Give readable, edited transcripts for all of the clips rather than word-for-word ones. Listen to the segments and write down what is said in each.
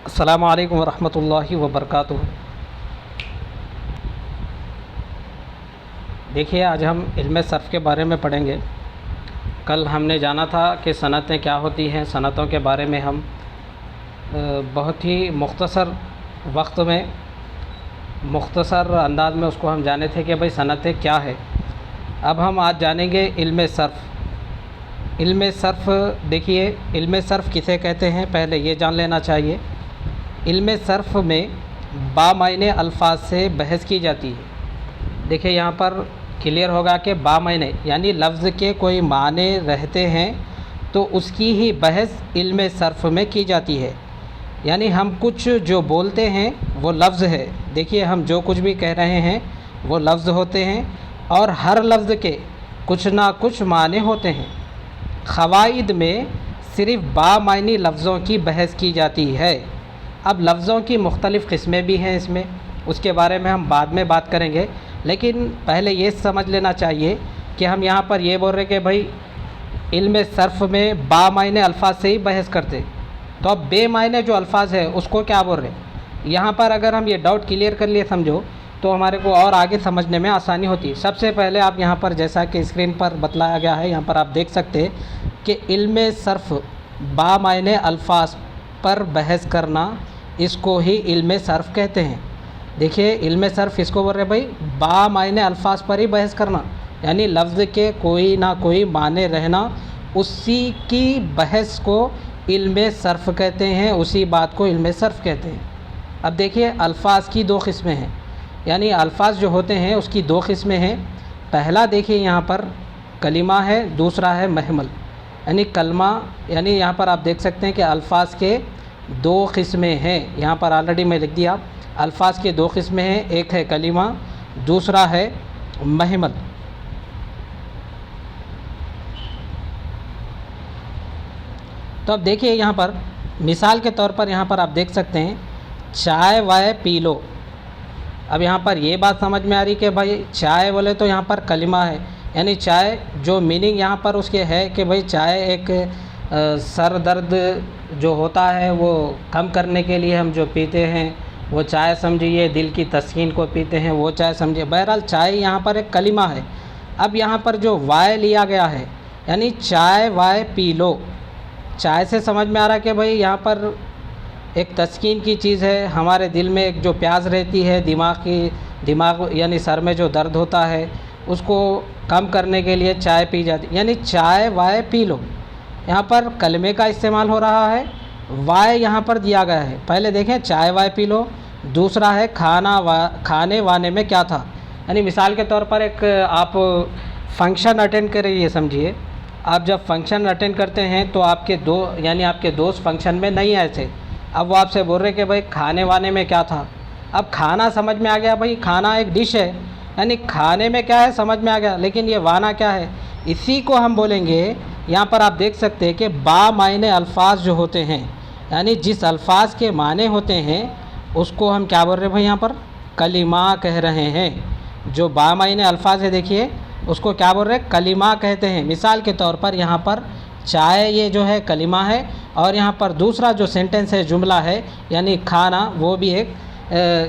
السلام علیکم ورحمۃ اللہ وبرکاتہ۔ دیکھیے آج ہم علم صرف کے بارے میں پڑھیں گے۔ کل ہم نے جانا تھا کہ صنعتیں کیا ہوتی ہیں، صنعتوں کے بارے میں ہم بہت ہی مختصر وقت میں مختصر انداز میں اس کو ہم جانے تھے کہ بھئی صنعتیں کیا ہے۔ اب ہم آج جانیں گے علم صرف۔ علم صرف دیکھیے علم صرف کسے کہتے ہیں پہلے یہ جان لینا چاہیے۔ علم صرف میں بامعنی الفاظ سے بحث کی جاتی ہے۔ دیکھیں یہاں پر کلیئر ہوگا کہ بامعنی یعنی لفظ کے کوئی معنی رہتے ہیں تو اس کی ہی بحث علم صرف میں کی جاتی ہے۔ یعنی ہم کچھ جو بولتے ہیں وہ لفظ ہے، دیکھیے ہم جو کچھ بھی کہہ رہے ہیں وہ لفظ ہوتے ہیں اور ہر لفظ کے کچھ نہ کچھ معنی ہوتے ہیں۔ قواعد میں صرف بامعنی لفظوں کی بحث کی جاتی ہے۔ اب لفظوں کی مختلف قسمیں بھی ہیں، اس میں اس کے بارے میں ہم بعد میں بات کریں گے، لیکن پہلے یہ سمجھ لینا چاہیے کہ ہم یہاں پر یہ بول رہے کہ بھائی علم صرف میں بامعنی الفاظ سے ہی بحث کرتے، تو اب بے معنی جو الفاظ ہے اس کو کیا بول رہے ہیں۔ یہاں پر اگر ہم یہ ڈاؤٹ کلیئر کر لیے سمجھو تو ہمارے کو اور آگے سمجھنے میں آسانی ہوتی ہے۔ سب سے پہلے آپ یہاں پر جیسا کہ اسکرین پر بتلایا گیا ہے، یہاں پر آپ دیکھ سکتے ہیں کہ علم صرف بامعنی الفاظ پر بحث کرنا، اس کو ہی علم صرف کہتے ہیں۔ دیکھیے علم صرف اس کو بول رہے بھائی بامعنی الفاظ پر ہی بحث کرنا، یعنی لفظ کے کوئی نہ کوئی معنی رہنا، اسی کی بحث کو علم صرف کہتے ہیں، اسی بات کو علم صرف کہتے ہیں۔ اب دیکھیے الفاظ کی دو قسمیں ہیں، یعنی الفاظ جو ہوتے ہیں اس کی دو قسمیں ہیں۔ پہلا دیکھیے یہاں پر کلمہ ہے، دوسرا ہے محمل۔ یعنی کلمہ یعنی یہاں پر آپ دیکھ سکتے ہیں کہ الفاظ کے دو قسمیں ہیں، یہاں پر آلریڈی میں لکھ دیا۔ الفاظ کے دو قسمیں ہیں، ایک ہے کلمہ، دوسرا ہے محمل۔ تو اب دیکھیے یہاں پر مثال کے طور پر یہاں پر آپ دیکھ سکتے ہیں چائے وائے پی لو۔ اب یہاا پر یہ بات سمجھ میں آ رہی کہ بھائی چائے بولے تو یہاں پر کلمہ ہے، یعنی چائے جو میننگ یہاں پر اس کے ہے کہ بھائی چائے ایک سر درد جو ہوتا ہے وہ کم کرنے کے لیے ہم جو پیتے ہیں وہ چائے سمجھیے، دل کی تسکین کو پیتے ہیں وہ چائے سمجھیے۔ بہرحال چائے یہاں پر ایک کلمہ ہے۔ اب یہاں پر جو وائے لیا گیا ہے یعنی چائے وائے پی لو، چائے سے سمجھ میں آ رہا ہے کہ بھائی یہاں پر ایک تسکین کی چیز ہے، ہمارے دل میں ایک جو پیاس رہتی ہے، دماغ یعنی سر میں جو درد ہوتا ہے اس کو کم کرنے کے لیے چائے پی جاتی، یعنی چائے وائے پی لو۔ یہاں پر کلمے کا استعمال ہو رہا ہے، وائے یہاں پر دیا گیا ہے۔ پہلے دیکھیں چائے وائے پی لو، دوسرا ہے کھانے وانے میں کیا تھا۔ یعنی مثال کے طور پر ایک آپ فنکشن اٹینڈ کر رہی ہے، سمجھیے آپ جب فنکشن اٹینڈ کرتے ہیں تو آپ کے آپ کے دوست فنکشن میں نہیں آئے تھے، اب وہ آپ سے بول رہے کہ بھائی کھانے وانے میں کیا تھا۔ اب کھانا سمجھ میں آ گیا، بھائی کھانا ایک ڈش ہے، یعنی کھانے میں کیا ہے سمجھ میں آ گیا، لیکن یہ وانا کیا ہے، اسی کو ہم بولیں گے۔ یہاں پر آپ دیکھ سکتے ہیں کہ بامعنی الفاظ جو ہوتے ہیں، یعنی جس الفاظ کے معنی ہوتے ہیں اس کو ہم کیا بول رہے ہیں بھائی یہاں پر کلمہ کہہ رہے ہیں۔ جو بامعنی الفاظ ہے دیکھیے اس کو کیا بول رہے ہیں، کلمہ کہتے ہیں۔ مثال کے طور پر یہاں پر چائے یہ جو ہے کلمہ ہے، اور یہاں پر دوسرا جو سینٹنس ہے جملہ ہے یعنی کھانا، وہ بھی ایک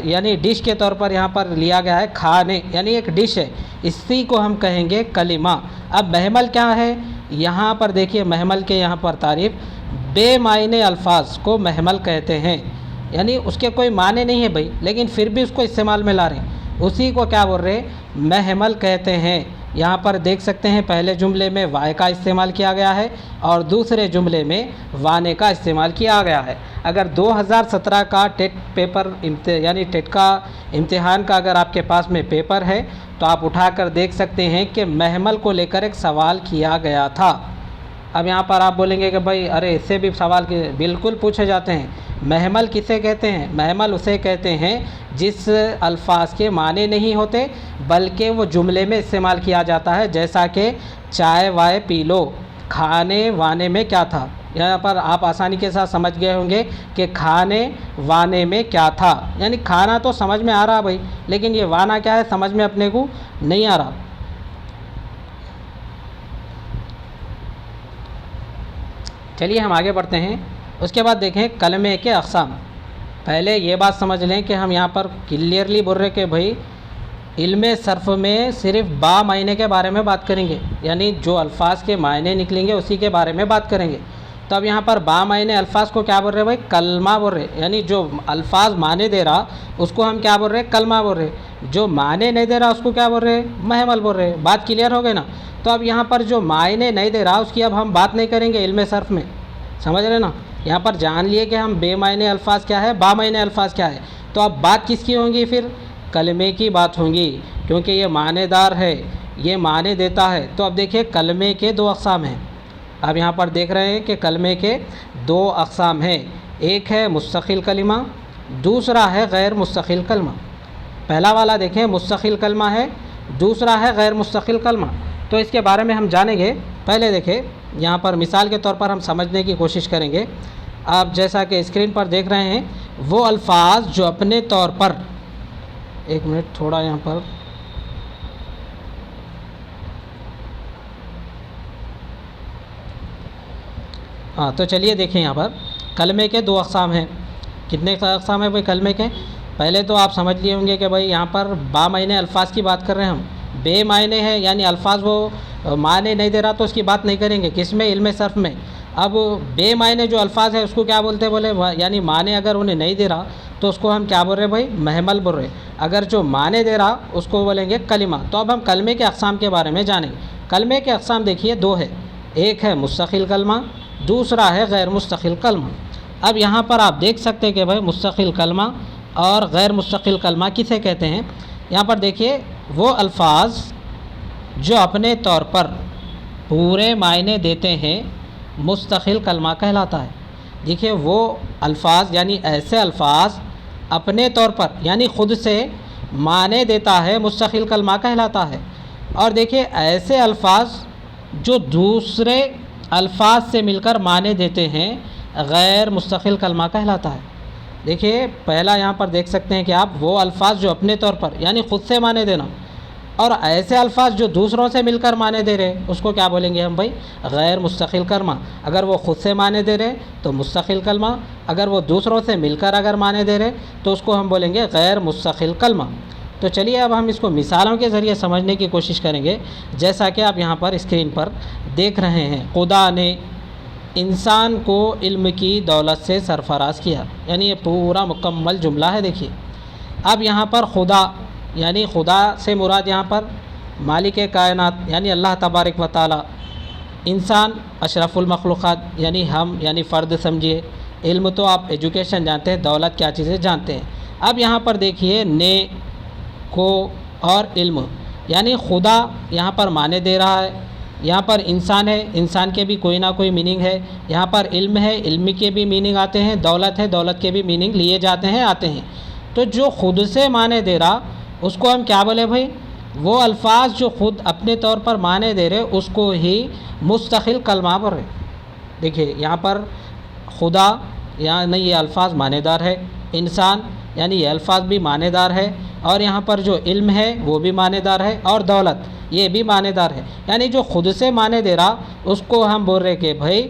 یعنی ڈش کے طور پر یہاں پر لیا گیا ہے، کھانے یعنی ایک ڈش ہے، اسی کو ہم کہیں گے کلمہ۔ اب محمل کیا ہے، یہاں پر دیکھیے محمل کے یہاں پر تعریف، بے معنی الفاظ کو محمل کہتے ہیں، یعنی اس کے کوئی معنی نہیں ہے بھائی، لیکن پھر بھی اس کو استعمال میں لا رہے ہیں، اسی کو کیا بول رہے ہیں، محمل کہتے ہیں۔ یہاں پر دیکھ سکتے ہیں پہلے جملے میں وائے کا استعمال کیا گیا ہے اور دوسرے جملے میں وانے کا استعمال کیا گیا ہے۔ اگر 2017 کا ٹیٹ پیپر یعنی ٹیٹ کا امتحان کا اگر آپ کے پاس میں پیپر ہے تو آپ اٹھا کر دیکھ سکتے ہیں کہ محمل کو لے کر ایک سوال کیا گیا تھا۔ اب یہاں پر آپ بولیں گے کہ بھائی ارے اس سے بھی سوال بالکل پوچھے جاتے ہیں۔ محمل کسے کہتے ہیں، محمل اسے کہتے ہیں جس الفاظ کے معنی نہیں ہوتے بلکہ وہ جملے میں استعمال کیا جاتا ہے، جیسا کہ چائے وائے پی لو، کھانے وانے میں کیا تھا۔ یہاں پر آپ آسانی کے ساتھ سمجھ گئے ہوں گے کہ کھانے وانے میں کیا تھا، یعنی کھانا تو سمجھ میں آ رہا بھائی، لیکن یہ وانا کیا ہے سمجھ میں اپنے کو نہیں آ رہا۔ چلیے ہم آگے بڑھتے ہیں۔ اس کے بعد دیکھیں کلمے کے اقسام۔ پہلے یہ بات سمجھ لیں کہ ہم یہاں پر کلیئرلی بول رہے کہ بھائی علم صرف میں صرف با معنی کے بارے میں بات کریں گے، یعنی جو الفاظ کے معنی نکلیں گے اسی کے بارے میں بات کریں گے۔ تو اب یہاں پر با معنی الفاظ کو کیا بول رہے بھائی؟ کلمہ بول رہے، یعنی جو الفاظ معنی دے رہا اس کو ہم کیا بول رہے؟ کلمہ بول رہے۔ جو معنی نہیں دے رہا اس کو کیا بول رہے؟ محمل بول رہے۔ بات کلیئر ہو گئی نا؟ تو اب یہاں پر جو معنی نہیں دے رہا اس کی اب ہم بات نہیں کریں گے علم صرف میں، سمجھ رہے نا؟ یہاں پر جان لیے کہ ہم بے معنی الفاظ کیا ہے، با معنی الفاظ کیا ہے۔ تو اب بات کس کی ہوں گی؟ پھر کلمے کی بات ہوں گی، کیونکہ یہ معنی دار ہے، یہ معنی دیتا ہے۔ تو اب دیکھیے کلمے کے دو اقسام ہیں۔ اب یہاں پر دیکھ رہے ہیں کہ کلمے کے دو اقسام ہیں، ایک ہے مستقل کلمہ، دوسرا ہے غیر مستقل کلمہ۔ پہلا والا دیکھیں مستقل کلمہ ہے، دوسرا ہے غیر مستقل کلمہ۔ تو اس کے بارے میں ہم جانیں گے۔ پہلے دیکھیں یہاں پر مثال کے طور پر ہم سمجھنے کی کوشش کریں گے۔ آپ جیسا کہ اسکرین پر دیکھ رہے ہیں، وہ الفاظ جو اپنے طور پر، ایک منٹ تھوڑا یہاں پر ہاں، تو چلیے دیکھیں یہاں پر کلمے کے دو اقسام ہیں۔ کتنے اقسام ہیں بھائی کلمے کے؟ پہلے تو آپ سمجھ لیے ہوں گے کہ بھائی یہاں پر با معنی الفاظ کی بات کر رہے ہیں ہم، بے معنی ہے یعنی الفاظ وہ معنی نہیں دے رہا تو اس کی بات نہیں کریں گے، کس میں؟ علم صرف میں۔ اب بے معنی جو الفاظ ہے اس کو کیا بولتے؟ بولے یعنی معنی اگر انہیں نہیں دے رہا تو اس کو ہم کیا بول رہے بھائی؟ محمل بول رہے۔ اگر جو معنی دے رہا اس کو بولیں گے کلمہ۔ تو اب ہم کلمے کے اقسام کے بارے میں جانیں۔ کلمے کے اقسام دیکھیے دو ہے، ایک ہے مستقل کلمہ، دوسرا ہے غیر مستقل کلمہ۔ اب یہاں پر آپ دیکھ سکتے ہیں کہ بھائی مستقل کلمہ اور غیر مستقل کلمہ کسے کہتے ہیں۔ یہاں پر دیکھیے وہ الفاظ جو اپنے طور پر پورے معنی دیتے ہیں مستقل کلمہ کہلاتا ہے۔ دیکھیے وہ الفاظ یعنی ایسے الفاظ اپنے طور پر یعنی خود سے معنی دیتا ہے مستقل کلمہ کہلاتا ہے۔ اور دیکھیے ایسے الفاظ جو دوسرے الفاظ سے مل کر معنی دیتے ہیں غیر مستقل کلمہ کہلاتا ہے۔ دیکھیے پہلا یہاں پر دیکھ سکتے ہیں کہ آپ وہ الفاظ جو اپنے طور پر یعنی خود سے معنی دینا، اور ایسے الفاظ جو دوسروں سے مل کر معنی دے رہے اس کو کیا بولیں گے ہم بھائی؟ غیر مستقل کلمہ۔ اگر وہ خود سے معنی دے رہے تو مستقل کلمہ، اگر وہ دوسروں سے مل کر اگر معنی دے رہے تو اس کو ہم بولیں گے غیر مستقل کلمہ۔ تو چلیے اب ہم اس کو مثالوں کے ذریعے سمجھنے کی کوشش کریں گے، جیسا کہ آپ یہاں پر اسکرین پر دیکھ رہے ہیں۔ خدا نے انسان کو علم کی دولت سے سرفراز کیا، یعنی یہ پورا مکمل جملہ ہے۔ دیکھیے اب یہاں پر خدا یعنی خدا سے مراد یہاں پر مالک کائنات یعنی اللہ تبارک و تعالی، انسان اشرف المخلوقات یعنی ہم یعنی فرد سمجھیے، علم تو آپ ایجوکیشن جانتے ہیں، دولت کیا چیزیں جانتے ہیں۔ اب یہاں پر دیکھیے نے کو اور علم یعنی خدا یہاں پر معنی دے رہا ہے، یہاں پر انسان ہے، انسان کے بھی کوئی نہ کوئی میننگ ہے، یہاں پر علم ہے، علم کے بھی میننگ آتے ہیں، دولت ہے، دولت کے بھی میننگ لیے جاتے ہیں آتے ہیں۔ تو جو خود سے معنی دے رہا اس کو ہم کیا بولے بھائی؟ وہ الفاظ جو خود اپنے طور پر معنی دے رہے اس کو ہی مستقل کلمہ بول رہے۔ دیکھیے یہاں پر خدا یعنی یہ الفاظ معنی دار ہے، انسان یعنی یہ الفاظ بھی معنی دار ہے، اور یہاں پر جو علم ہے وہ بھی معنی دار ہے، اور دولت یہ بھی معنی دار ہے۔ یعنی جو خود سے معنی دے رہا اس کو ہم بول رہے کہ بھائی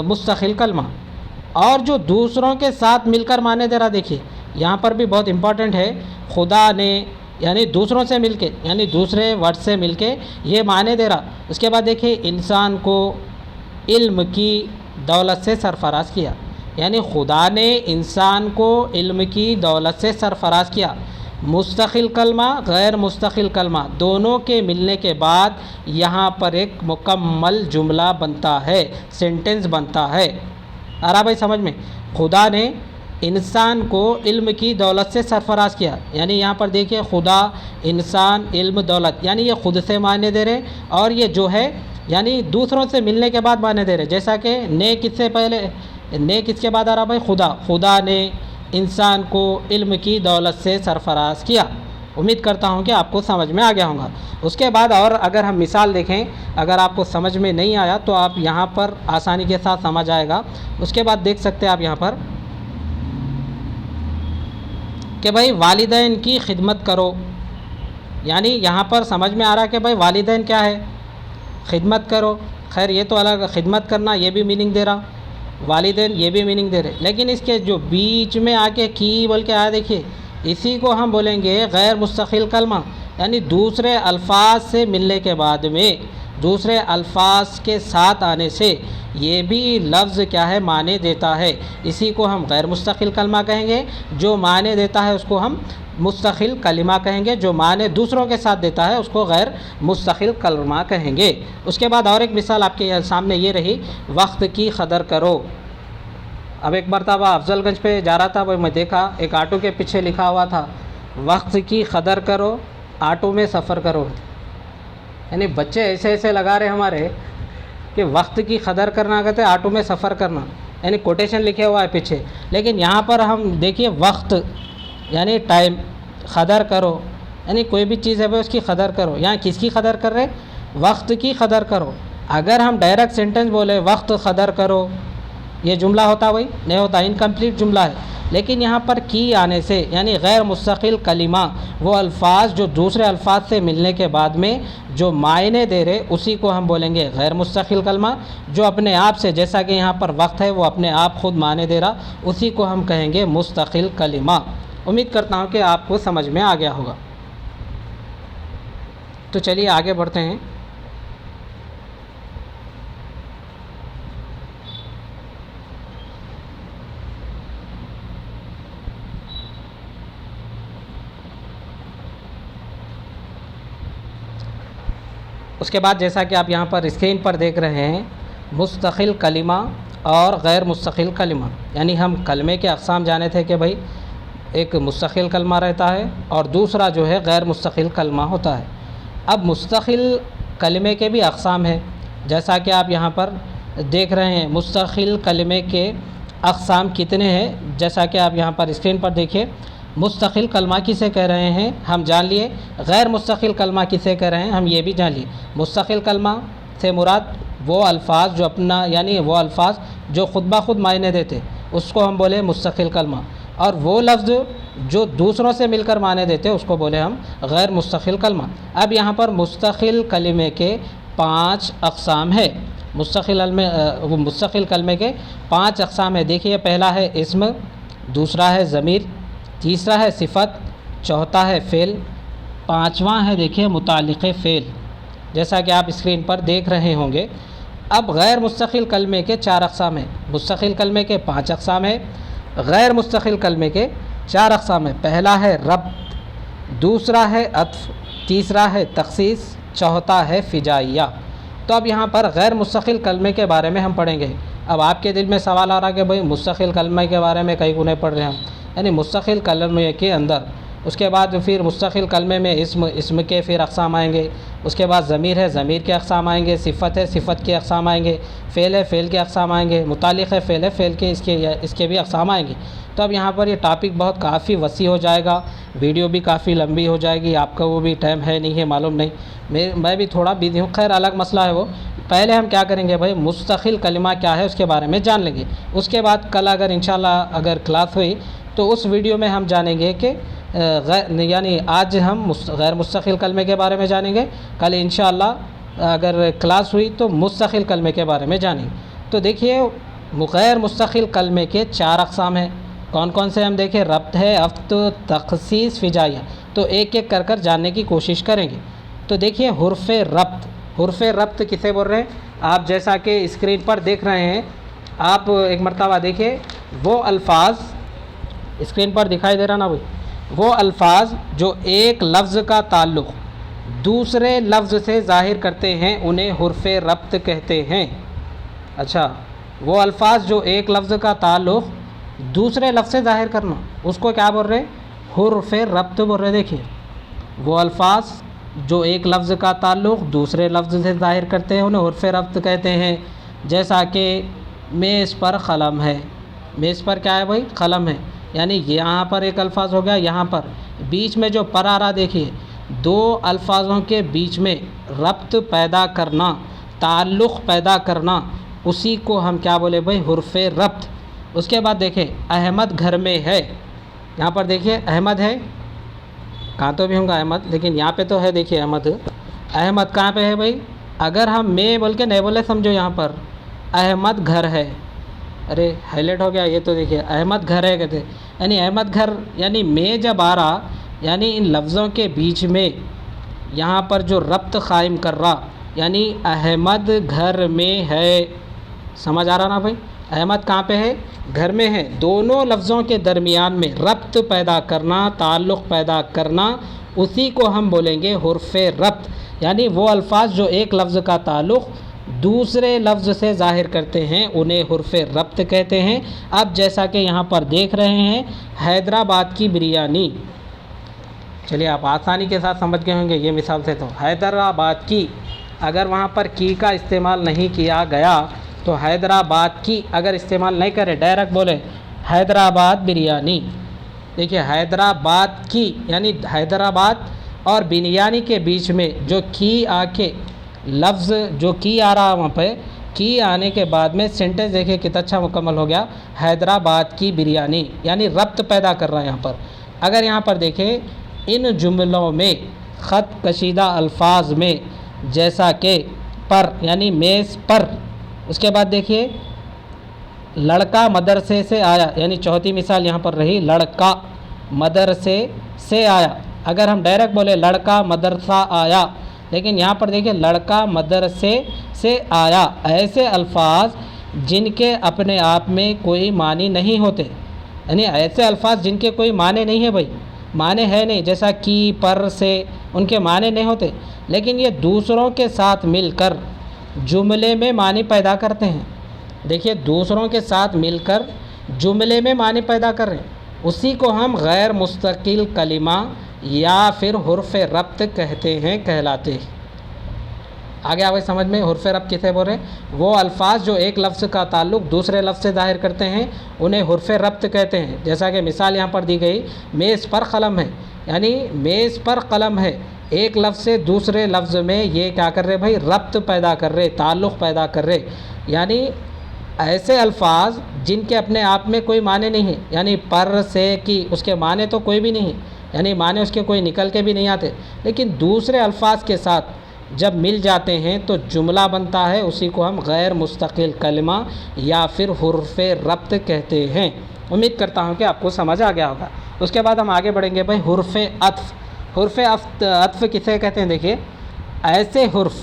مستقل کلمہ، اور جو دوسروں کے ساتھ مل کر معنی دے رہا، دیکھیے یہاں پر بھی بہت امپورٹنٹ ہے، خدا نے یعنی دوسروں سے مل کے یعنی دوسرے ورڈ سے مل کے یہ معنی دے رہا۔ اس کے بعد دیکھیے انسان کو علم کی دولت سے سرفراز کیا، یعنی خدا نے انسان کو علم کی دولت سے سرفراز کیا۔ مستقل کلمہ غیر مستقل کلمہ دونوں کے ملنے کے بعد یہاں پر ایک مکمل جملہ بنتا ہے، سینٹنس بنتا ہے۔ آ رہا بھائی سمجھ میں؟ خدا نے انسان کو علم کی دولت سے سرفراز کیا، یعنی یہاں پر دیکھیے خدا، انسان، علم، دولت، یعنی یہ خود سے معنی دے رہے، اور یہ جو ہے یعنی دوسروں سے ملنے کے بعد معنی دے رہے۔ جیسا کہ نے کس سے پہلے، نے کس کے بعد آ رہا بھائی؟ خدا، خدا نے انسان کو علم کی دولت سے سرفراز کیا۔ امید کرتا ہوں کہ آپ کو سمجھ میں آ گیا ہوگا۔ اس کے بعد اور اگر ہم مثال دیکھیں، اگر آپ کو سمجھ میں نہیں آیا تو آپ یہاں پر آسانی کے ساتھ سمجھ آئے گا۔ اس کے بعد دیکھ سکتے ہیں آپ یہاں پر کہ بھائی والدین کی خدمت کرو، یعنی یہاں پر سمجھ میں آ رہا ہے کہ بھائی والدین کیا ہے؟ خدمت کرو۔ خیر یہ تو الگ، خدمت کرنا یہ بھی میننگ دے رہا، والدین یہ بھی میننگ دے رہے، لیکن اس کے جو بیچ میں آ کے کی بول کے آیا دیکھیے، اسی کو ہم بولیں گے غیر مستقل کلمہ، یعنی دوسرے الفاظ سے ملنے کے بعد میں دوسرے الفاظ کے ساتھ آنے سے یہ بھی لفظ کیا ہے معنی دیتا ہے، اسی کو ہم غیر مستقل کلمہ کہیں گے۔ جو معنی دیتا ہے اس کو ہم مستقل کلمہ کہیں گے، جو معنی دوسروں کے ساتھ دیتا ہے اس کو غیر مستقل کلمہ کہیں گے۔ اس کے بعد اور ایک مثال آپ کے سامنے یہ رہی، وقت کی قدر کرو۔ اب ایک مرتبہ افضل گنج پہ جا رہا تھا، وہ میں دیکھا ایک آٹو کے پیچھے لکھا ہوا تھا وقت کی قدر کرو، آٹو میں سفر کرو۔ یعنی بچے ایسے ایسے لگا رہے ہمارے کہ وقت کی قدر کرنا کہتے ہیں آٹو میں سفر کرنا، یعنی کوٹیشن لکھے ہوا ہے پیچھے، لیکن یہاں پر ہم دیکھیے وقت یعنی ٹائم، قدر کرو یعنی کوئی بھی چیز ہے بھائی اس کی قدر کرو۔ یہاں کس کی قدر کر رہے؟ وقت کی قدر کرو۔ اگر ہم ڈائریکٹ سینٹنس بولے وقت قدر کرو، یہ جملہ ہوتا بھائی نہیں ہوتا، انکمپلیٹ جملہ ہے۔ لیکن یہاں پر کی آنے سے یعنی غیر مستقل کلمہ، وہ الفاظ جو دوسرے الفاظ سے ملنے کے بعد میں جو معنی دے رہے اسی کو ہم بولیں گے غیر مستقل کلمہ۔ جو اپنے آپ سے، جیسا کہ یہاں پر وقت ہے وہ اپنے آپ خود معنی دے رہا، اسی کو ہم کہیں گے مستقل کلمہ۔ امید کرتا ہوں کہ آپ کو سمجھ میں آ گیا ہوگا۔ تو چلیے آگے بڑھتے ہیں۔ اس کے بعد جیسا کہ آپ یہاں پر اسکرین پر دیکھ رہے ہیں، مستقل کلمہ اور غیر مستقل کلمہ، یعنی ہم کلمے کے اقسام جانے تھے کہ بھائی ایک مستقل کلمہ رہتا ہے اور دوسرا جو ہے غیر مستقل کلمہ ہوتا ہے۔ اب مستقل کلمے کے بھی اقسام ہیں، جیسا کہ آپ یہاں پر دیکھ رہے ہیں مستقل کلمے کے اقسام کتنے ہیں، جیسا کہ آپ یہاں پر اسکرین پر دیکھیے۔ مستقل کلمہ کسے کہہ رہے ہیں ہم جان لیے، غیر مستقل کلمہ کسے کہہ رہے ہیں ہم یہ بھی جان لیے۔ مستقل کلمہ سے مراد وہ الفاظ جو اپنا یعنی وہ الفاظ جو خود بخود معنی دیتے اس کو ہم بولے مستقل کلمہ، اور وہ لفظ جو دوسروں سے مل کر معنی دیتے اس کو بولے ہم غیر مستقل کلمہ۔ اب یہاں پر مستقل کلمے کے 5 اقسام ہے۔ مستقل کلمے کے 5 اقسام ہے۔ دیکھیے پہلا ہے اسم، دوسرا ہے ضمیر، تیسرا ہے صفت، چوتھا ہے فعل، پانچواں ہے دیکھیے متعلق فعل، جیسا کہ آپ اسکرین پر دیکھ رہے ہوں گے۔ اب غیر مستقل کلمے کے 4 اقسام ہیں، مستقل کلمے کے 5 اقسام ہیں، غیر مستقل کلمے کے 4 اقسام ہیں۔ پہلا ہے ربط، دوسرا ہے عطف، تیسرا ہے تخصیص، چوتھا ہے فجائیہ۔ تو اب یہاں پر غیر مستقل کلمے کے بارے میں ہم پڑھیں گے۔ اب آپ کے دل میں سوال آ رہا کہ بھائی مستقل کلمے کے بارے میں کہیں کو نہیں پڑھ رہے ہم، یعنی مستقل کلمے کے اندر اس کے بعد پھر مستقل کلمے میں اسم کے پھر اقسام آئیں گے، اس کے بعد ضمیر ہے ضمیر کے اقسام آئیں گے، صفت ہے صفت کے اقسام آئیں گے، فعل ہے فعل کے اقسام آئیں گے، متعلق ہے فعل کے اس کے بھی اقسام آئیں گے۔ تو اب یہاں پر یہ ٹاپک بہت کافی وسیع ہو جائے گا، ویڈیو بھی کافی لمبی ہو جائے گی، آپ کا وہ بھی ٹائم ہے نہیں ہے معلوم نہیں، میں بھی تھوڑا بزی ہوں، خیر الگ مسئلہ ہے وہ۔ پہلے ہم کیا کریں گے بھائی مستقل کلمہ کیا ہے اس کے بارے میں جان لیں گے، اس کے بعد کل اگر انشاءاللہ اگر کلاس ہوئی تو اس ویڈیو میں ہم جانیں گے کہ یعنی آج ہم غیر مستقل کلمے کے بارے میں جانیں گے، کل انشاءاللہ اگر کلاس ہوئی تو مستقل کلمے کے بارے میں جانیں گے۔ تو دیکھیے غیر مستقل کلمے کے 4 اقسام ہیں، کون کون سے ہم دیکھیں، ربط ہے، عطف، تخصیص، فجائیہ۔ تو ایک ایک کر کر جاننے کی کوشش کریں گے۔ تو دیکھیے حرف ربط، حرف ربط کسے بول رہے ہیں آپ جیسا کہ اسکرین پر دیکھ رہے ہیں، آپ ایک مرتبہ دیکھیں وہ الفاظ اسکرین پر دکھائی دے رہا نا بھائی، وہ الفاظ جو ایک لفظ کا تعلق دوسرے لفظ سے ظاہر کرتے ہیں انہیں حرف ربط کہتے ہیں۔ اچھا، وہ الفاظ جو ایک لفظ کا تعلق دوسرے لفظ سے ظاہر کرنا اس کو کیا بول رہے ہیں، حرف ربط بول رہے ہیں۔ دیکھیے وہ الفاظ جو ایک لفظ کا تعلق دوسرے لفظ سے ظاہر کرتے ہیں انہیں حرف ربط کہتے ہیں، جیسا کہ میز پر قلم ہے، میز پر کیا ہے بھائی، قلم ہے، یعنی یہاں پر ایک الفاظ ہو گیا، یہاں پر بیچ میں جو پر آ رہا دیکھیے، 2 الفاظوں کے بیچ میں ربط پیدا کرنا، تعلق پیدا کرنا، اسی کو ہم کیا بولے بھائی، حرف ربط۔ اس کے بعد دیکھیں احمد گھر میں ہے، یہاں پر دیکھیے احمد ہے، کہاں تو بھی ہوں گا احمد، لیکن یہاں پہ تو ہے، دیکھیے احمد، احمد کہاں پہ ہے بھائی، اگر ہم میں بول کے نہیں بولے سمجھو، یہاں پر احمد گھر ہے، ارے ہائی لائٹ ہو گیا یہ تو دیکھیے احمد گھر ہے کہتے، یعنی احمد گھر، یعنی میں جب آ رہا یعنی ان لفظوں کے بیچ میں یہاں پر جو ربط قائم کر رہا، یعنی احمد گھر میں ہے، سمجھ آ رہا نا بھائی، احمد کہاں پہ ہے؟ گھر میں ہے، دونوں لفظوں کے درمیان میں ربط پیدا کرنا، تعلق پیدا کرنا، اسی کو ہم بولیں گے حرف ربط، یعنی وہ الفاظ جو ایک لفظ کا تعلق دوسرے لفظ سے ظاہر کرتے ہیں انہیں حرف ربط کہتے ہیں۔ اب جیسا کہ یہاں پر دیکھ رہے ہیں حیدرآباد کی بریانی، چلیے آپ آسانی کے ساتھ سمجھ گئے ہوں گے یہ مثال سے، تو حیدرآباد کی، اگر وہاں پر کی کا استعمال نہیں کیا گیا تو حیدرآباد کی اگر استعمال نہیں کرے، ڈائریکٹ بولے حیدرآباد بریانی، دیکھیے حیدرآباد کی یعنی حیدرآباد اور بریانی کے بیچ میں جو کی آ کے لفظ جو کی آ رہا وہاں پہ، کی آنے کے بعد میں سینٹنس دیکھیے کتنا اچھا مکمل ہو گیا، حیدرآباد کی بریانی، یعنی ربط پیدا کر رہا ہے یہاں پر۔ اگر یہاں پر دیکھیں ان جملوں میں خط کشیدہ الفاظ میں جیسا کہ پر یعنی میز پر، اس کے بعد دیکھیے لڑکا مدرسے سے آیا، یعنی چوتھی مثال یہاں پر رہی لڑکا مدرسے سے آیا، اگر ہم ڈائریکٹ بولے لڑکا مدرسہ آیا، لیکن یہاں پر دیکھیے لڑکا مدرسے سے آیا، ایسے الفاظ جن کے اپنے آپ میں کوئی معنی نہیں ہوتے، یعنی ایسے الفاظ جن کے کوئی معنی نہیں ہے بھائی، معنی ہے نہیں، جیسا کی پر سے ان کے معنی نہیں ہوتے، لیکن یہ دوسروں کے ساتھ مل کر جملے میں معنی پیدا کرتے ہیں، دیکھیے دوسروں کے ساتھ مل کر جملے میں معنی پیدا کر رہے ہیں، اسی کو ہم غیر مستقل کلمہ یا پھر حرف ربط کہتے ہیں، کہلاتے ہیں۔ آگے آگے سمجھ میں حرف ربط کسے بول رہے ہیں؟ وہ الفاظ جو ایک لفظ کا تعلق دوسرے لفظ سے ظاہر کرتے ہیں انہیں حرف ربط کہتے ہیں، جیسا کہ مثال یہاں پر دی گئی میز پر قلم ہے، یعنی میز پر قلم ہے، ایک لفظ سے دوسرے لفظ میں یہ کیا کر رہے بھائی؟ ربط پیدا کر رہے، تعلق پیدا کر رہے، یعنی ایسے الفاظ جن کے اپنے آپ میں کوئی معنی نہیں ہے، یعنی پر سے کی اس کے معنی تو کوئی بھی نہیں ہے، یعنی معنی اس کے کوئی نکل کے بھی نہیں آتے، لیکن دوسرے الفاظ کے ساتھ جب مل جاتے ہیں تو جملہ بنتا ہے، اسی کو ہم غیر مستقل کلمہ یا پھر حرف ربط کہتے ہیں۔ امید کرتا ہوں کہ آپ کو سمجھ آ گیا ہوگا۔ اس کے بعد ہم آگے بڑھیں گے بھائی حرف عطف۔ حرف عطف کسے کہتے ہیں؟ دیکھیے ایسے حرف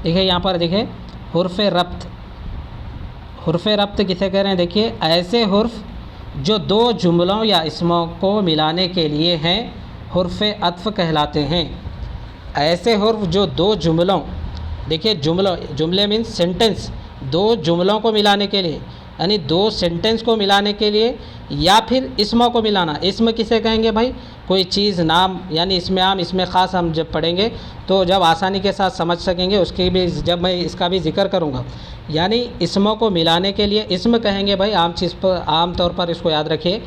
دیکھیے یہاں پر دیکھیے حرف ربط، حرف ربط کسے کہہ رہے ہیں؟ دیکھیے ایسے حرف جو دو جملوں یا اسموں کو ملانے کے لیے ہیں حرف عطف کہلاتے ہیں۔ ایسے حرف جو دو جملوں، دیکھیے جملے مینس سینٹنس، دو جملوں کو ملانے کے لیے، یعنی دو سینٹنس کو ملانے کے لیے یا پھر اسموں کو ملانا، اسم کسے کہیں گے بھائی؟ کوئی چیز، نام، یعنی اسم عام اسم خاص ہم جب پڑھیں گے تو جب آسانی کے ساتھ سمجھ سکیں گے، اس کی بھی جب میں اس کا بھی ذکر کروں گا، یعنی اسموں کو ملانے کے لیے اسم کہیں گے بھائی، عام چیز پر عام طور پر اس کو یاد رکھیے،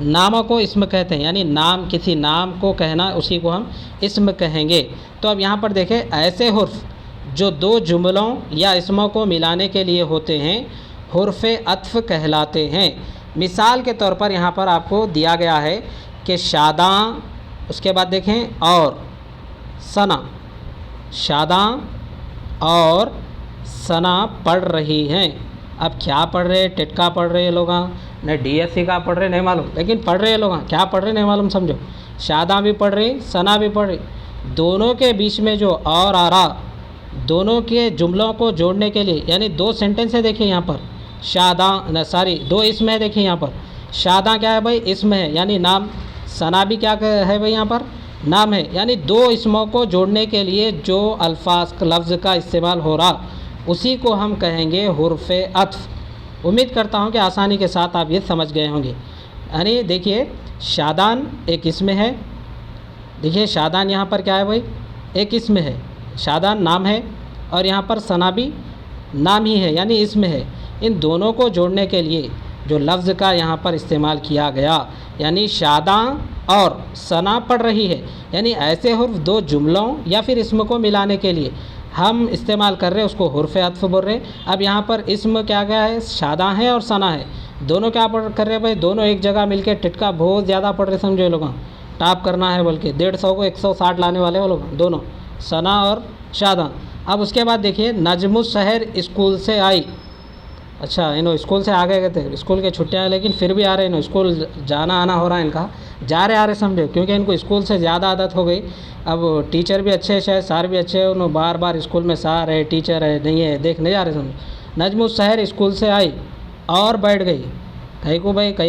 ناموں کو اسم کہتے ہیں، یعنی نام، کسی نام کو کہنا اسی کو ہم اسم کہیں گے۔ تو اب یہاں پر دیکھیں ایسے حرف جو دو جملوں یا اسموں کو ملانے کے لیے ہوتے ہیں حرف عطف کہلاتے ہیں۔ مثال کے طور پر یہاں پر آپ کو دیا گیا ہے کہ شاداں، اس کے بعد دیکھیں اور ثنا، شاداں اور ثنا پڑھ رہی ہیں۔ اب کیا پڑھ رہے؟ ٹٹکا پڑھ رہے لوگ، نہ ڈی ایس سی کا پڑھ رہے نہیں معلوم، لیکن پڑھ رہے لوگ، کیا پڑھ رہے نہیں معلوم، سمجھو شاداں بھی پڑھ رہی، ثنا بھی پڑھ رہی، دونوں کے بیچ میں جو اور آ رہا، دونوں کے جملوں کو جوڑنے کے لیے، یعنی دو سینٹنس ہے دیکھیں یہاں پر، شاداں دو اسم ہے، دیکھیں یہاں پر شاداں کیا ہے بھائی؟ اسم ہے یعنی نام، ثنا بھی کیا ہے بھائی یہاں پر؟ نام ہے، یعنی دو اسموں کو جوڑنے کے لیے جو الفاظ لفظ کا استعمال ہو رہا اسی کو ہم کہیں گے حرف عطف۔ امید کرتا ہوں کہ آسانی کے ساتھ آپ یہ سمجھ گئے ہوں گے۔ یعنی دیکھیے شادان ایک اسم ہے، دیکھیے شادان یہاں پر کیا ہے بھائی؟ ایک اسم ہے، شادان نام ہے، اور یہاں پر ثنا بھی نام ہی ہے یعنی اسم ہے۔ ان دونوں کو جوڑنے کے لیے جو لفظ کا یہاں پر استعمال کیا گیا، یعنی شاداں اور ثنا پڑھ رہی ہے، یعنی ایسے حرف دو جملوں یا پھر اسم کو ملانے کے لیے ہم استعمال کر رہے ہیں، اس کو حرف عطف بول رہے ہیں۔ اب یہاں پر اسم کیا گیا ہے؟ شاداں ہے اور ثنا ہے، دونوں کیا کر رہے ہیں بھائی؟ دونوں ایک جگہ مل کے ٹٹکا بہت زیادہ پڑھ رہے، سمجھو لوگ ٹاپ کرنا ہے، بلکہ 150 کو 160 لانے والے وہ لوگ دونوں ثنا اور شادان۔ اب اس کے بعد دیکھیے نجم السحر اسکول سے آئی۔ اچھا انہوں اسکول سے آ گئے تھے، اسکول کے چھٹیاں ہیں لیکن پھر بھی آ رہے ہیں، اسکول جانا آنا ہو رہا ہے ان کا، جا رہے آ رہے سمجھو، کیونکہ ان کو اسکول سے زیادہ عادت ہو گئی۔ اب ٹیچر بھی اچھے شاید، سار بھی اچھے، انہوں بار بار اسکول میں سار ہے ٹیچر ہے نہیں ہے دیکھنے جا رہے سمجھو۔ نجم السحر اسکول سے آئی اور بیٹھ گئی، کہیں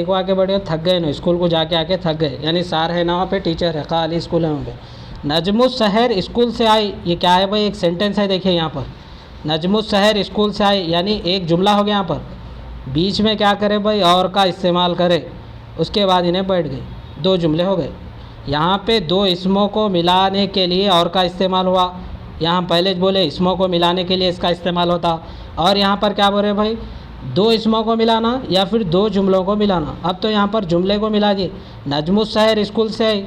کو آ کے بیٹھ گئے، تھک گئے نا، اسکول کو جا کے آ کے تھک گئے، یعنی سار ہے نہ وہاں پہ ٹیچر ہے، خالی اسکول ہے وہاں پہ۔ نجم السحر اسکول سے آئی، یہ کیا ہے بھائی؟ ایک سینٹنس ہے، دیکھیے یہاں پر نجم السحر اسکول سے آئی، یعنی ایک جملہ ہو گیا یہاں پر، بیچ میں کیا کرے بھائی؟ اور کا استعمال کرے، اس کے بعد انہیں بیٹھ گئی، دو جملے ہو گئے۔ یہاں پہ دو اسموں کو ملانے کے لیے اور کا استعمال ہوا، یہاں پہلے بولے اسموں کو ملانے کے لیے اس کا استعمال ہوتا، اور یہاں پر کیا بول رہے بھائی؟ دو اسموں کو ملانا یا پھر دو جملوں کو ملانا۔ اب تو یہاں پر جملے کو ملا دیے، نجم السحر اسکول سے آئی،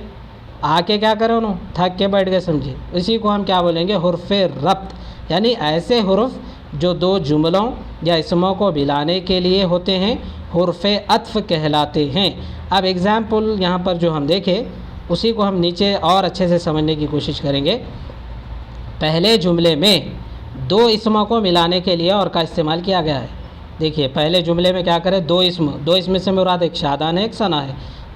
آ کے کیا کرے انہوں؟ تھک کے بیٹھ گئے سمجھے، اسی کو ہم کیا بولیں گے؟ حرف ربط، یعنی ایسے حرف جو دو جملوں یا اسموں کو ملانے کے لیے ہوتے ہیں، حرف عطف کہلاتے ہیں۔ اب ایگزامپل یہاں پر جو ہم دیکھیں اسی کو ہم نیچے اور اچھے سے سمجھنے کی کوشش کریں گے۔ پہلے جملے میں دو اسموں کو ملانے کے لیے اور کا استعمال کیا گیا ہے۔ دیکھیے پہلے جملے میں کیا کرے؟ دو اسم سے مراد ایک شادان ہے ایک ثنا ہے،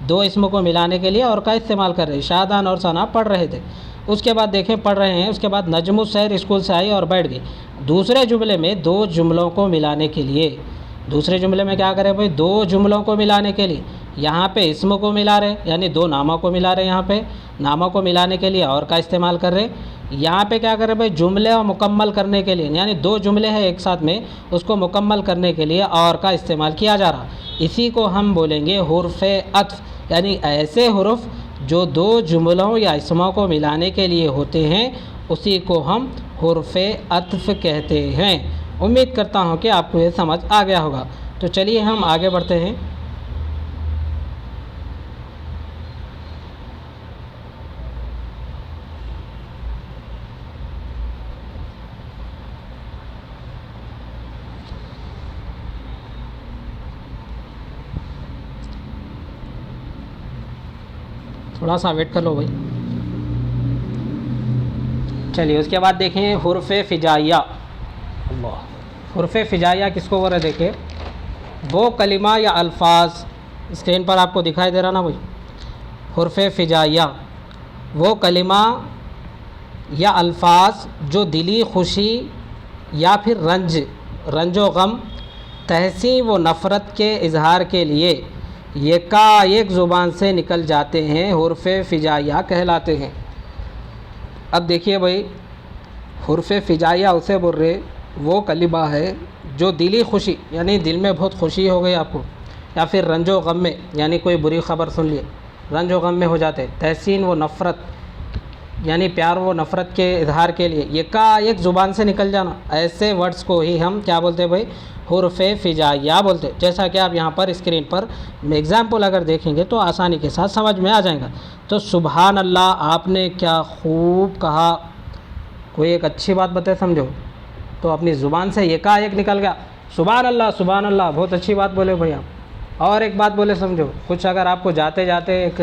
دو اسموں کو ملانے کے لیے اور کا استعمال کر رہے، شادان اور ثنا پڑھ رہے تھے۔ اس کے بعد دیکھیں پڑھ رہے ہیں، اس کے بعد نجم السحر اسکول سے آئی اور بیٹھ گئی۔ دوسرے جملے میں دو جملوں کو ملانے کے لیے، دوسرے جملے میں کیا کرے بھائی؟ دو جملوں کو ملانے کے لیے، یہاں پہ اسم کو ملا رہے یعنی دو ناموں کو ملا رہے، یہاں پہ ناموں کو ملانے کے لیے اور کا استعمال کر رہے، یہاں پہ کیا کرے بھائی؟ جملے اور مکمل کرنے کے لیے، یعنی دو جملے ہیں ایک ساتھ میں، اس کو مکمل کرنے کے لیے اور کا استعمال کیا جا رہا، اسی کو ہم بولیں گے حرف عطف، یعنی ایسے حرف جو دو جملوں یا اسموں کو ملانے کے لیے ہوتے ہیں، اسی کو ہم حرف عطف کہتے ہیں۔ امید کرتا ہوں کہ آپ کو یہ سمجھ آ گیا ہوگا، تو چلیے ہم آگے بڑھتے ہیں۔ تھوڑا سا ویٹ کر لو بھائی۔ چلیے اس کے بعد دیکھیں حرف فجائیہ۔ اللہ، حرف فجائیہ کس کو بول رہے؟ دیکھیں وہ کلمہ یا الفاظ، اسکرین پر آپ کو دکھائی دے رہا نا بھائی، حرف فجائیہ وہ کلمہ یا الفاظ جو دلی خوشی یا پھر رنج و غم، تحسین و نفرت کے اظہار کے لیے یکایک زبان سے نکل جاتے ہیں، حرف فجائیہ کہلاتے ہیں۔ اب دیکھیے بھائی، حرف فجائیہ اسے بول رہے وہ کلمہ ہے جو دلی خوشی، یعنی دل میں بہت خوشی ہو گئی آپ کو، یا پھر رنج و غم میں، یعنی کوئی بری خبر سن لیے رنج و غم میں ہو جاتے، تحسین و نفرت یعنی پیار و نفرت کے اظہار کے لیے یکایک زبان سے نکل جانا، ایسے ورڈز کو ہی ہم کیا بولتے بھائی؟ حرف فجائیہ بولتے۔ جیسا کہ آپ یہاں پر اسکرین پر ایگزامپل اگر دیکھیں گے تو آسانی کے ساتھ سمجھ میں آ جائے گا۔ تو سبحان اللہ، آپ نے کیا خوب کہا، کوئی ایک اچھی بات بتائے سمجھو، تو اپنی زبان سے یکایک نکل گیا سبحان اللہ، سبحان اللہ، بہت اچھی بات بولے بھائی آپ۔ اور ایک بات بولے سمجھو، کچھ اگر آپ کو جاتے جاتے ایک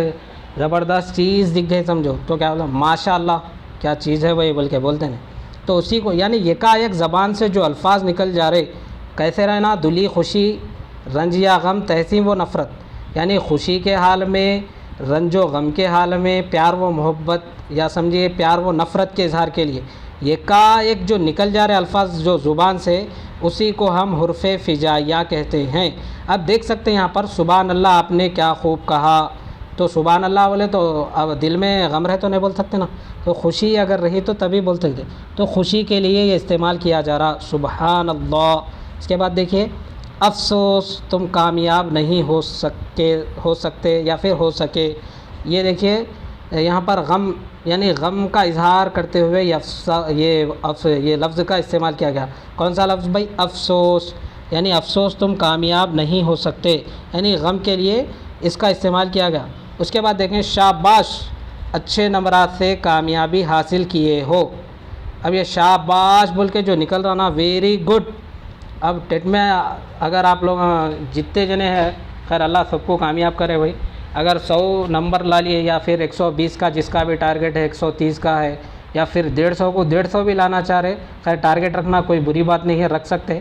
زبردست چیز دکھ گئی سمجھو، تو کیا بولا؟ ماشاء اللہ، کیا چیز ہے بھائی بول کے بولتے ہیں، تو اسی کو یعنی یکایک زبان سے جو الفاظ نکل جا رہے، کیسے رہنا؟ دلی خوشی، رنج یا غم، تحسین و نفرت، یعنی خوشی کے حال میں، رنج و غم کے حال میں، پیار و محبت یا سمجھیے پیار و نفرت کے اظہار کے لیے یکایک جو نکل جا رہے الفاظ جو زبان سے، اسی کو ہم حرف فجائیہ کہتے ہیں۔ اب دیکھ سکتے ہیں یہاں پر سبحان اللہ، آپ نے کیا خوب کہا، تو سبحان اللہ بولے تو اب دل میں غم رہے تو نہیں بول سکتے نا، تو خوشی اگر رہی تو تبھی بول سکتے، تو خوشی کے لیے یہ استعمال کیا جا رہا سبحان اللہ۔ اس کے بعد دیکھیے افسوس تم کامیاب نہیں ہو سکتے یا پھر ہو سکے، یہ دیکھیے یہاں پر غم یعنی غم کا اظہار کرتے ہوئے یہ لفظ کا استعمال کیا گیا۔ کون سا لفظ بھائی؟ افسوس، یعنی افسوس تم کامیاب نہیں ہو سکتے، یعنی غم کے لیے اس کا استعمال کیا گیا۔ اس کے بعد دیکھیں شاباش، اچھے نمبرات سے کامیابی حاصل کیے ہو۔ اب یہ شاباش بول کے جو نکل رہا نا، ویری گڈ۔ اب ٹیٹ میں اگر آپ لوگ جتنے جنے ہیں، خیر اللہ سب کو کامیاب کرے بھائی، اگر 100 نمبر لا لیے یا پھر 120 کا جس کا بھی ٹارگٹ ہے، 130 کا ہے یا پھر 150 کو 150 بھی لانا چاہ رہے، خیر ٹارگیٹ رکھنا کوئی بری بات نہیں ہے، رکھ سکتے۔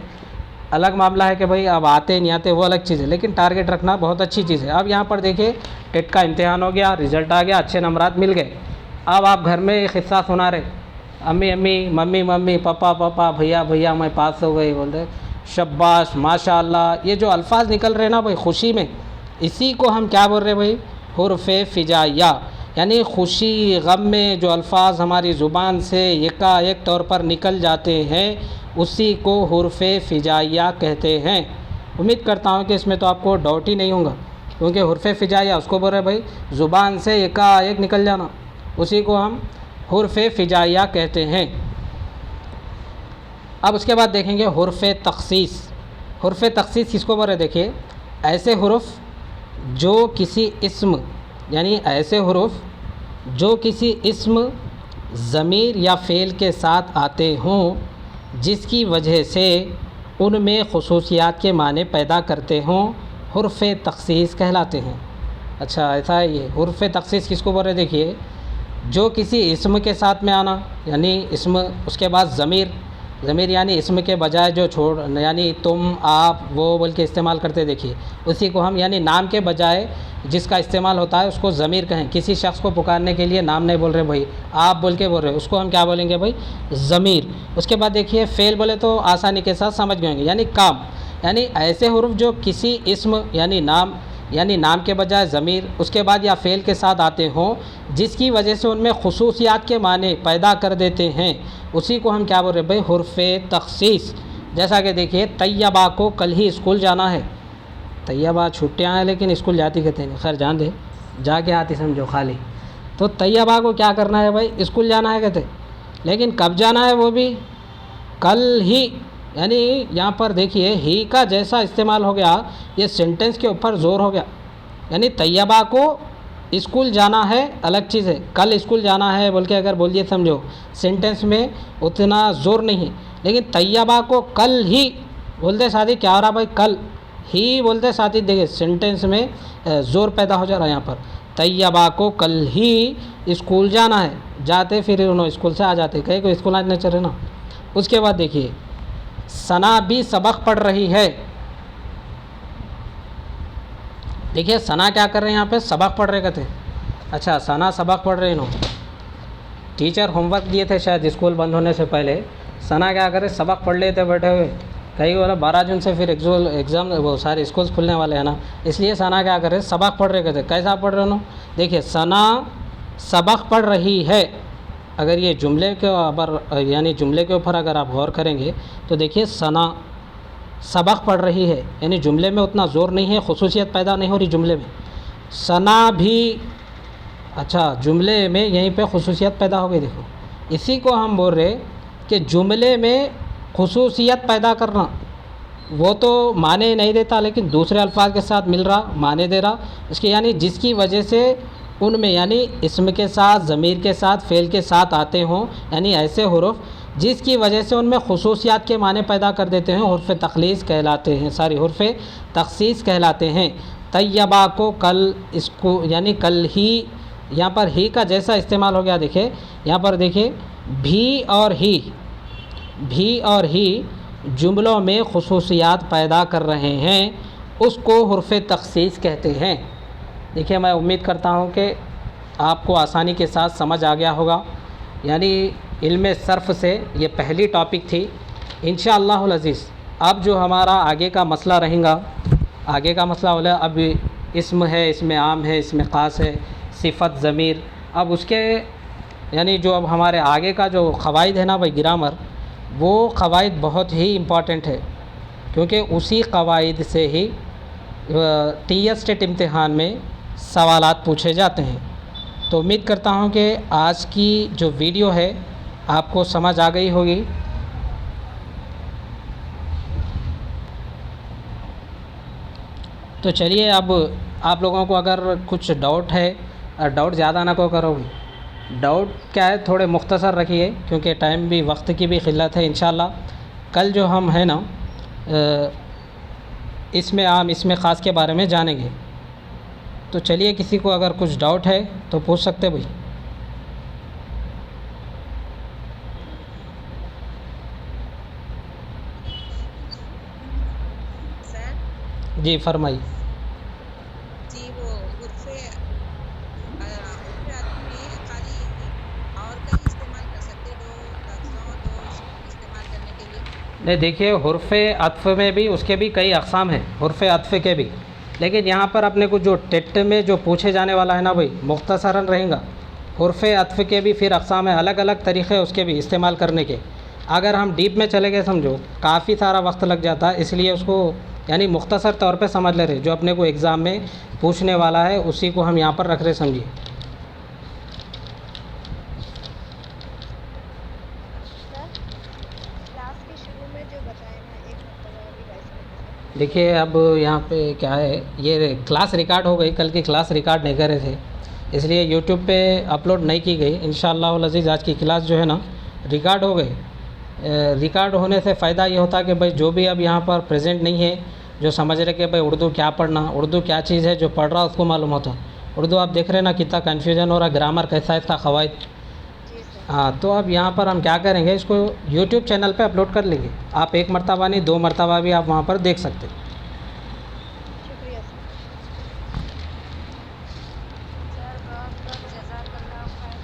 الگ معاملہ ہے کہ بھائی اب آتے نہیں آتے وہ الگ چیز ہے، لیکن ٹارگیٹ رکھنا بہت اچھی چیز ہے۔ اب یہاں پر دیکھیے ٹیٹ کا امتحان ہو گیا، رزلٹ آ گیا، اچھے نمبرات مل گئے۔ اب آپ گھر میں قصہ سنا رہے، امی امی، ممی ممی، پاپا پاپا، بھیا بھیا میں پاس ہو گئی، بولتے شاباش ماشاء اللہ، یہ جو الفاظ نکل رہے نا بھائی خوشی میں، اسی کو ہم کیا بول رہے بھائی؟ حروف فجائیہ، یعنی خوشی غم میں جو الفاظ ہماری زبان سے یکایک طور پر نکل جاتے ہیں اسی کو حروف فجائیہ کہتے ہیں۔ امید کرتا ہوں کہ اس میں تو آپ کو ڈاؤٹ ہی نہیں ہوگا، کیونکہ حروف فجائیہ اس کو بول رہے بھائی زبان سے یکایک نکل جانا، اسی کو ہم حروف فجائیہ کہتے ہیں۔ اب اس کے بعد دیکھیں گے حروف تخصیص۔ حروف تخصیص کس کو بول رہے؟ دیکھیے ایسے حروف جو کسی اسم، یعنی ایسے حروف جو کسی اسم، ضمیر یا فعل کے ساتھ آتے ہوں جس کی وجہ سے ان میں خصوصیات کے معنی پیدا کرتے ہوں، حروف تخصیص کہلاتے ہیں۔ اچھا ایسا ہے، یہ حروف تخصیص کس کو بول رہے؟ دیکھیے جو کسی اسم کے ساتھ میں آنا، یعنی اسم اس کے بعد ضمیر، ضمیر یعنی اسم کے بجائے جو یعنی تم آپ وہ بول کے استعمال کرتے، دیکھیے اسی کو ہم یعنی نام کے بجائے جس کا استعمال ہوتا ہے اس کو ضمیر کہیں۔ کسی شخص کو پکارنے کے لیے نام نہیں بول رہے بھائی، آپ بول کے بول رہے، اس کو ہم کیا بولیں گے بھائی؟ ضمیر۔ اس کے بعد دیکھیے فعل بولے تو آسانی کے ساتھ سمجھ گئے ہوں گے، یعنی کام، یعنی ایسے حروف جو کسی اسم یعنی نام کے بجائے ضمیر اس کے بعد یا فعل کے ساتھ آتے ہوں جس کی وجہ سے ان میں خصوصیات کے معنی پیدا کر دیتے ہیں، اسی کو ہم کیا بول رہے بھائی؟ حروف تخصیص۔ جیسا کہ دیکھیے طیبہ کو کل ہی اسکول جانا ہے، طیبہ چھٹیاں ہیں لیکن اسکول جاتی کہتے ہیں، خیر جان دے، جا کے آتی سمجھو خالی، تو طیبہ کو کیا کرنا ہے بھائی؟ اسکول جانا ہے کہتے، لیکن کب جانا ہے وہ بھی؟ کل ہی، یعنی یہاں پر دیکھیے ہی کا جیسا استعمال ہو گیا، یہ سینٹنس کے اوپر زور ہو گیا، یعنی طیبہ کو اسکول جانا ہے الگ چیز ہے، کل اسکول جانا ہے بول کے اگر بولیے سمجھو سینٹنس میں اتنا زور نہیں ہے، لیکن طیبہ کو کل ہی بولتے ساتھی کیا ہو رہا بھائی؟ کل ہی بولتے ساتھی، دیکھیں سینٹنس میں زور پیدا ہو جا رہا ہے یہاں پر، طیبہ کو کل ہی اسکول جانا ہے، جاتے پھر انہوں اسکول سے آ جاتے، کہیں کوئی اسکول آج نہیں چل رہے نا۔ اس کے بعد دیکھیے ثنا بھی سبق پڑھ رہی ہے، دیکھیے ثنا کیا کر رہے ہیں یہاں پہ؟ سبق پڑھ رہے کہتے، اچھا ثنا سبق پڑھ رہے انہوں، ٹیچر ہوم ورک دیے تھے شاید اسکول بند ہونے سے پہلے، ثنا کیا کر رہے؟ سبق پڑھ لیتے بیٹھے ہوئے، کئی بولا 12 جون سے پھر ایگزام وہ سارے اسکولس کھلنے والے ہیں نا، اس لیے ثنا کیا کر رہے؟ سبق پڑھ رہے کہتے۔ کیسا پڑھ رہے انہوں؟ دیکھیے ثنا سبق پڑھ رہی ہے، اگر یہ جملے کے یعنی جملے کے اوپر اگر آپ غور کریں گے تو دیکھیے ثنا سبق پڑھ رہی ہے، یعنی جملے میں اتنا زور نہیں ہے، خصوصیت پیدا نہیں ہو رہی جملے میں، ثنا بھی، اچھا جملے میں یہیں پہ خصوصیت پیدا ہو گئی، دیکھو اسی کو ہم بول رہے کہ جملے میں خصوصیت پیدا کرنا، وہ تو معنی نہیں دیتا لیکن دوسرے الفاظ کے ساتھ مل رہا معنی دے رہا، اس کے یعنی جس کی وجہ سے ان میں یعنی اسم کے ساتھ، ضمیر کے ساتھ، فعل کے ساتھ آتے ہوں، یعنی ایسے حروف جس کی وجہ سے ان میں خصوصیات کے معنی پیدا کر دیتے ہیں، حروف تخصیص کہلاتے ہیں، حروف تخصیص کہلاتے ہیں۔ طیبہ کو کل یعنی کل ہی، یہاں پر ہی کا جیسا استعمال ہو گیا، دیکھیں یہاں پر دیکھیں بھی اور ہی جملوں میں خصوصیات پیدا کر رہے ہیں، اس کو حروف تخصیص کہتے ہیں۔ دیکھیے میں امید کرتا ہوں کہ آپ کو آسانی کے ساتھ سمجھ آ گیا ہوگا، یعنی علم صرف سے یہ پہلی ٹاپک تھی۔ انشاءاللہ العزیز اب جو ہمارا آگے کا مسئلہ رہیں گا، آگے کا مسئلہ ہوگا اب اسم ہے، اسم عام ہے، اسم خاص ہے، صفت، ضمیر، اب اس کے یعنی جو اب ہمارے آگے کا جو قواعد ہے نا بھائی گرامر، وہ قواعد بہت ہی امپورٹنٹ ہے، کیونکہ اسی قواعد سے ہی ٹی ایس ٹیٹ امتحان میں سوالات پوچھے جاتے ہیں۔ تو امید کرتا ہوں کہ آج کی جو ویڈیو ہے آپ کو سمجھ آ گئی ہوگی۔ تو چلیے اب آپ لوگوں کو اگر کچھ ڈاؤٹ ہے، ڈاؤٹ زیادہ نہ کو کرو، ڈاؤٹ کیا ہے تھوڑے مختصر رکھیے کیونکہ ٹائم بھی، وقت کی بھی قلت ہے۔ انشاءاللہ کل جو ہم ہے نا اسم عام، اسم خاص کے بارے میں جانیں گے۔ تو چلیے کسی کو اگر کچھ ڈاؤٹ ہے تو پوچھ سکتے بھائی۔ جی فرمائی. جی وہ عرف عرف میں خالی اور کہیں استعمال کر سکتے دو لفظوں دو استعمال کرنے کے لیے؟ نہیں دیکھیے، حرف عطف میں بھی اس کے بھی کئی اقسام ہیں، حرف عطف کے بھی، لیکن یہاں پر اپنے کو جو ٹیٹ میں جو پوچھے جانے والا ہے نا بھائی، مختصراً رہیں گا. حرف عطف کے بھی پھر اقسام ہیں، الگ الگ طریقے اس کے بھی استعمال کرنے کے. اگر ہم ڈیپ میں چلے گئے سمجھو کافی سارا وقت لگ جاتا ہے، اس لیے اس کو یعنی مختصر طور پہ سمجھ لے رہے، جو اپنے کو ایگزام میں پوچھنے والا ہے اسی کو ہم یہاں پر رکھ رہے سمجھیے. سر کلاس کے شروع میں جو بتائے نا ایک مرتبہ ریوائز کر دیں سر. دیکھیے اب یہاں پہ کیا ہے، یہ کلاس ریکارڈ ہو گئی، کل کی کلاس ریکارڈ نہیں کر رہے تھے اس لیے یوٹیوب پہ اپلوڈ نہیں کی گئی. انشاءاللہ العزیز آج کی کلاس جو ہے نا ریکارڈ ہو گئی. ریکارڈ ہونے سے فائدہ یہ ہوتا کہ بھائی جو بھی اب یہاں پر پریزنٹ نہیں ہے، جو سمجھ رہے کہ بھائی اردو کیا پڑھنا، اردو کیا چیز ہے، جو پڑھ رہا اس کو معلوم ہوتا. اردو آپ دیکھ رہے ہیں نا کتنا کنفیوژن ہو رہا، گرامر کیسا ہے اس کا، قواعد. جی سر. ہاں تو اب یہاں پر ہم کیا کریں گے، اس کو یوٹیوب چینل پہ اپلوڈ کر لیں گے. آپ ایک مرتبہ نہیں 2 مرتبہ بھی آپ وہاں پر دیکھ سکتے. شکریہ سر. سر بہت بہت جزاک اللہ خیر،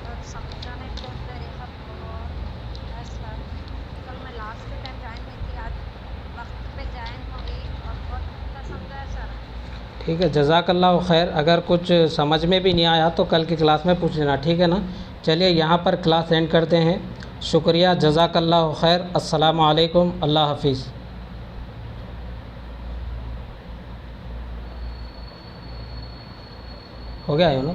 بہت سمجھانے کا طریقہ بہت بیسٹ تھا. کل میں لاسٹ ٹائم جوائن ہوئی تھی، آج وقت پہ جوائن ہو گئی اور بہت اچھا سمجھا ہے سر. ٹھیک ہے، جزاک اللہ خیر. اگر کچھ سمجھ میں بھی نہیں آیا تو کل کی کلاس میں پوچھ لینا، ٹھیک ہے نا. چلیے یہاں پر کلاس اینڈ کرتے ہیں. شکریہ، جزاک اللہ خیر. السلام علیکم، اللہ حافظ. ہو گیا ہے نا.